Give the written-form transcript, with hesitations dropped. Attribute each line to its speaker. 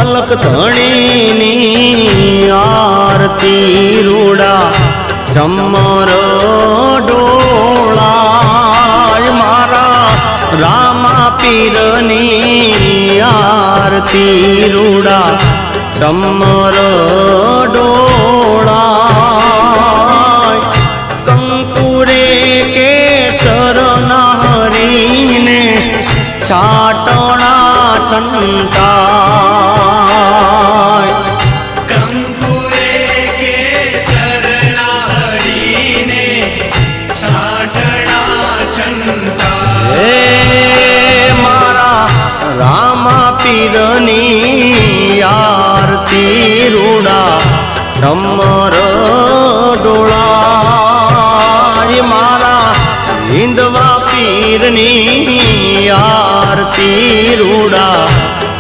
Speaker 1: અલક ધણીની આરતી રૂડા ચમર ડોળાય મારા રામા પીરની આરતી રૂડા ચમર ડોળાય કંકુરે કેસર નાહરીને છાટણા છંટાય
Speaker 2: કંકુરે કેસર નાહરીને છાટણા છંટાય
Speaker 1: હે મારા રામા પીરની આરતી રૂડા ચમર ડોળાય મારા હિંદવા પીરની આરતી રૂડા